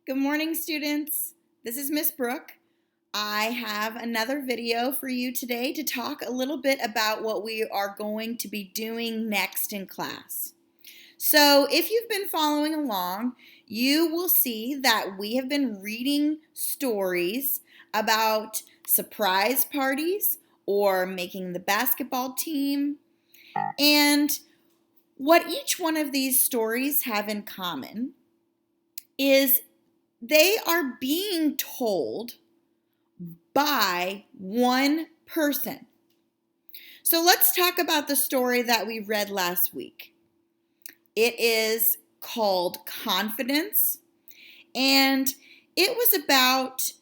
Good morning, students. This is Miss Brooke. I have another video for you today to talk a little bit about what we are going to be doing next in class. So if you've been following along, you will see that we have been reading stories about surprise parties or making the basketball team. And what each one of these stories have in common is they are being told by one person. So let's talk about the story that we read last week. It is called Confidence, and it was about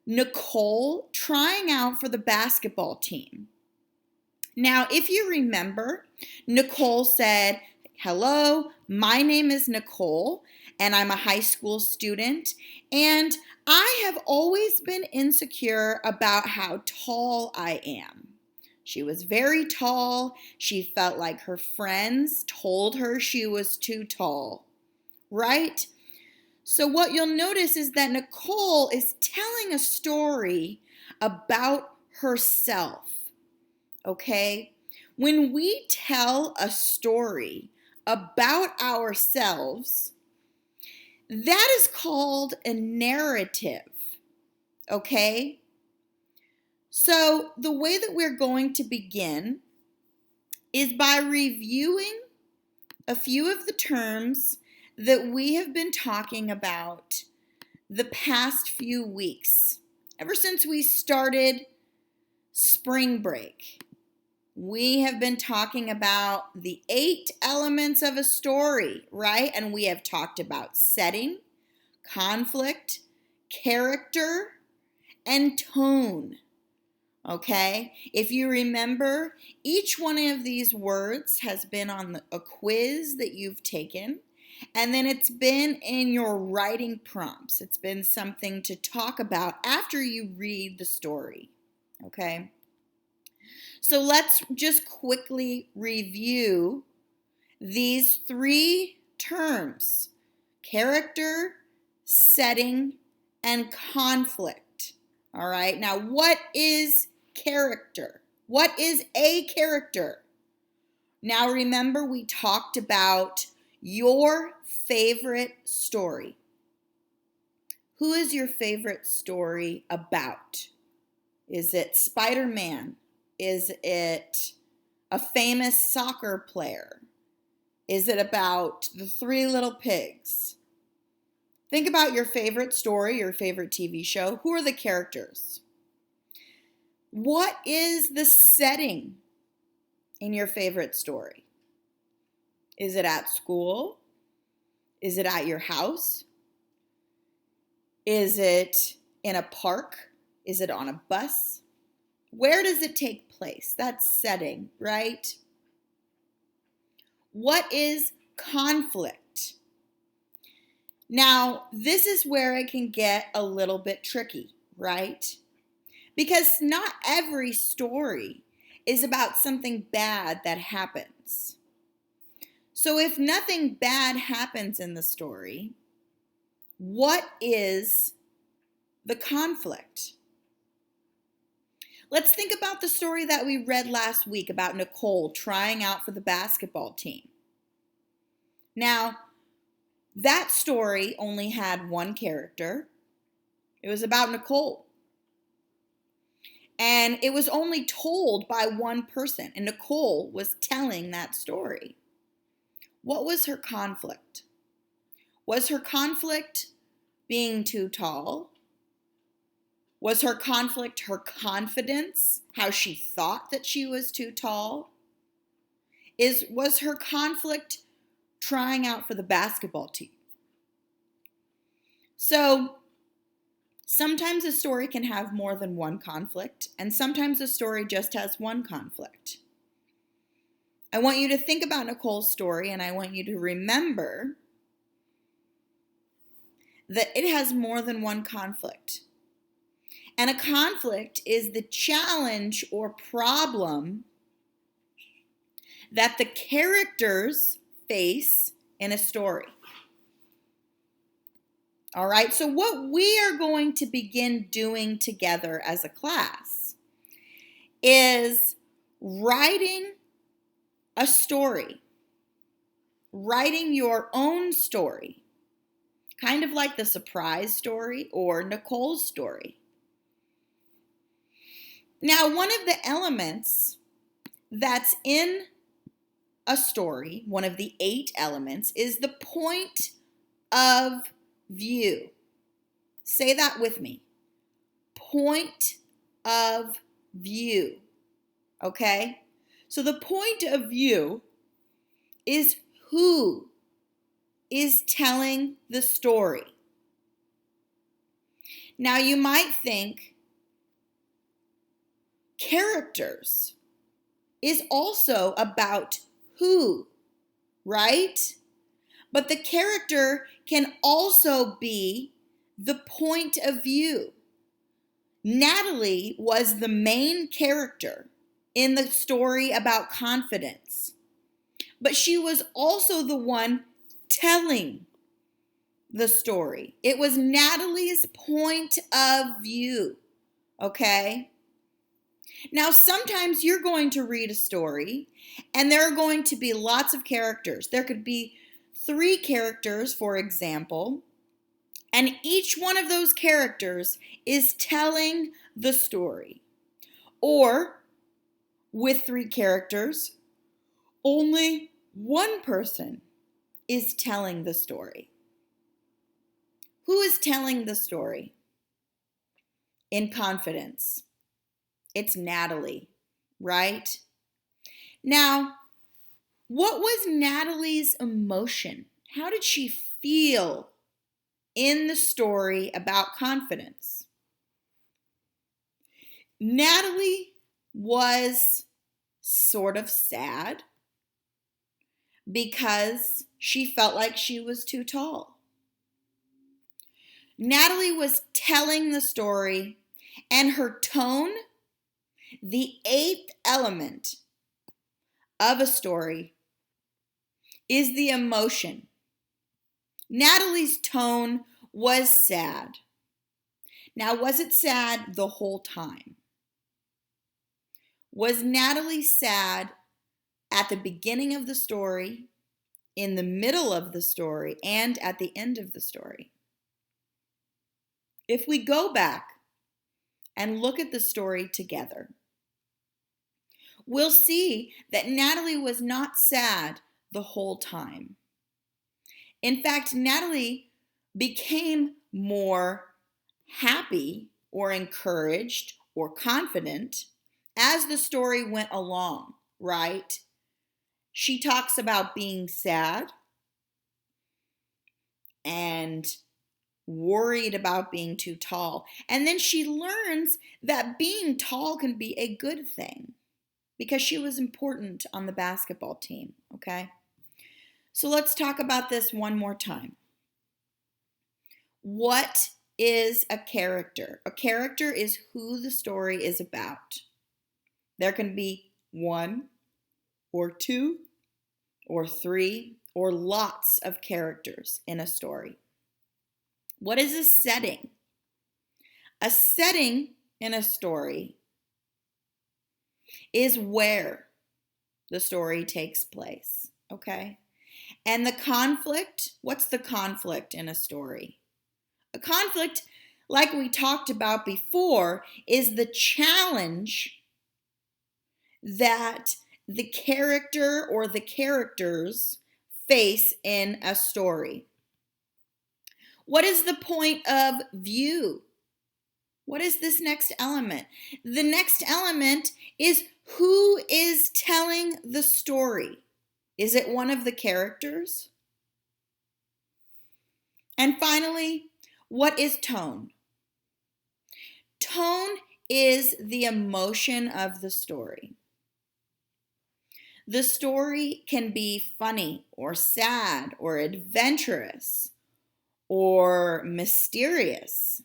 Nicole trying out for the basketball team. Now, if you remember, Nicole said, "Hello, my name is Nicole, and I'm a high school student, and I have always been insecure about how tall I am." She was very tall. She felt like her friends told her she was too tall, right? So what you'll notice is that Nicole is telling a story about herself, okay? When we tell a story about ourselves, that is called a narrative, okay? So the way that we're going to begin is by reviewing a few of the terms that we have been talking about the past few weeks, ever since we started spring break. We have been talking about the 8 elements of a story, right? And we have talked about setting, conflict, character, and tone, okay? If you remember, each one of these words has been on a quiz that you've taken, and then it's been in your writing prompts. It's been something to talk about after you read the story, okay? So let's just quickly review these 3 terms: character, setting, and conflict. All right, now what is character? What is a character? Now remember, we talked about your favorite story. Who is your favorite story about? Is it Spider-Man? Is it a famous soccer player? Is it about the 3 Little Pigs? Think about your favorite story, your favorite TV show. Who are the characters? What is the setting in your favorite story? Is it at school? Is it at your house? Is it in a park? Is it on a bus? Where does it take place? That's setting, right? What is conflict? Now, this is where it can get a little bit tricky, right? Because not every story is about something bad that happens. So if nothing bad happens in the story, what is the conflict? Let's think about the story that we read last week about Nicole trying out for the basketball team. Now, that story only had one character. It was about Nicole. And it was only told by one person, and Nicole was telling that story. What was her conflict? Was her conflict being too tall? Was her conflict her confidence, how she thought that she was too tall? Was her conflict trying out for the basketball team? So sometimes a story can have more than one conflict, and sometimes a story just has one conflict. I want you to think about Nicole's story, and I want you to remember that it has more than one conflict. And a conflict is the challenge or problem that the characters face in a story. All right, so what we are going to begin doing together as a class is writing a story, writing your own story, kind of like the surprise story or Nicole's story. Now, one of the elements that's in a story, one of the 8 elements, is the point of view. Say that with me. Point of view. Okay? So the point of view is who is telling the story. Now you might think characters is also about who, right? But the character can also be the point of view. Natalie was the main character in the story about confidence, but she was also the one telling the story. It was Natalie's point of view, okay? Now, sometimes you're going to read a story and there are going to be lots of characters. There could be 3 characters, for example, and each one of those characters is telling the story. Or, with 3 characters, only one person is telling the story. Who is telling the story? In confidence. It's Natalie, right? Now, what was Natalie's emotion? How did she feel in the story about confidence? Natalie was sort of sad because she felt like she was too tall. Natalie was telling the story, and her tone, the 8th element of a story, is the emotion. Natalie's tone was sad. Now, was it sad the whole time? Was Natalie sad at the beginning of the story, in the middle of the story, and at the end of the story? If we go back and look at the story together, we'll see that Natalie was not sad the whole time. In fact, Natalie became more happy or encouraged or confident as the story went along, right? She talks about being sad and worried about being too tall. And then she learns that being tall can be a good thing because she was important on the basketball team, okay? So let's talk about this one more time. What is a character? A character is who the story is about. There can be 1 or 2 or 3 or lots of characters in a story. What is a setting? A setting in a story is where the story takes place, okay? And the conflict, what's the conflict in a story? A conflict, like we talked about before, is the challenge that the character or the characters face in a story. What is the point of view? What is this next element? The next element is who is telling the story. Is it one of the characters? And finally, what is tone? Tone is the emotion of the story. The story can be funny or sad or adventurous or mysterious.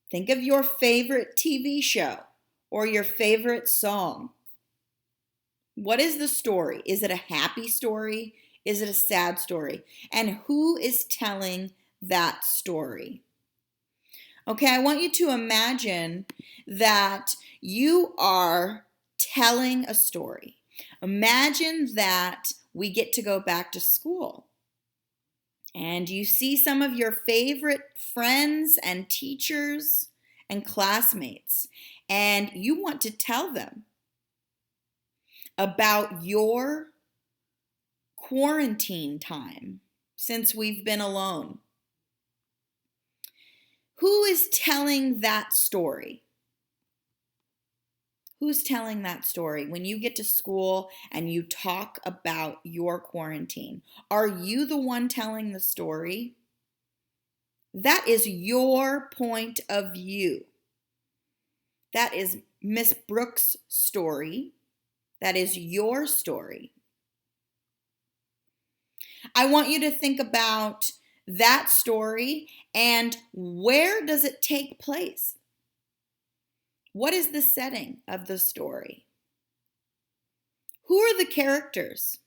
Think of your favorite TV show or your favorite song. What is the story? Is it a happy story? Is it a sad story? And who is telling that story? Okay, I want you to imagine that you are telling a story. Imagine that we get to go back to school and you see some of your favorite friends and teachers and classmates, and you want to tell them about your quarantine time since we've been alone. Who is telling that story? Who's telling that story when you get to school and you talk about your quarantine? Are you the one telling the story? That is your point of view. That is Miss Brooks' story. That is your story. I want you to think about that story and where does it take place? What is the setting of the story? Who are the characters?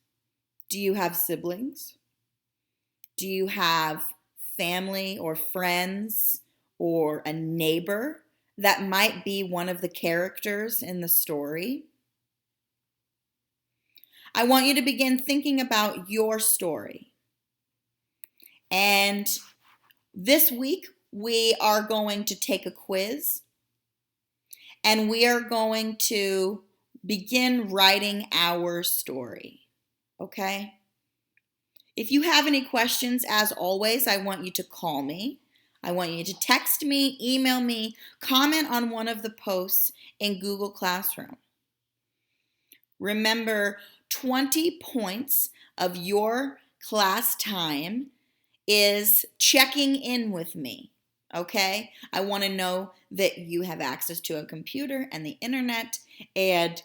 Do you have siblings? Do you have family or friends or a neighbor that might be one of the characters in the story? I want you to begin thinking about your story. And this week, we are going to take a quiz. And we are going to begin writing our story, okay? If you have any questions, as always, I want you to call me. I want you to text me, email me, comment on one of the posts in Google Classroom. Remember, 20 points of your class time is checking in with me. Okay, I want to know that you have access to a computer and the internet and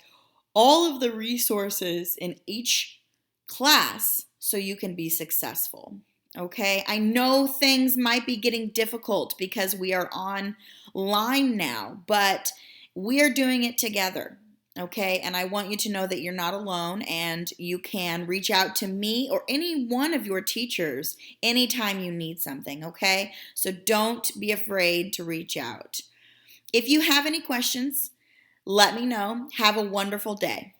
all of the resources in each class so you can be successful. Okay, I know things might be getting difficult because we are online now, but we are doing it together. Okay, and I want you to know that you're not alone and you can reach out to me or any one of your teachers anytime you need something, okay? So don't be afraid to reach out. If you have any questions, let me know. Have a wonderful day.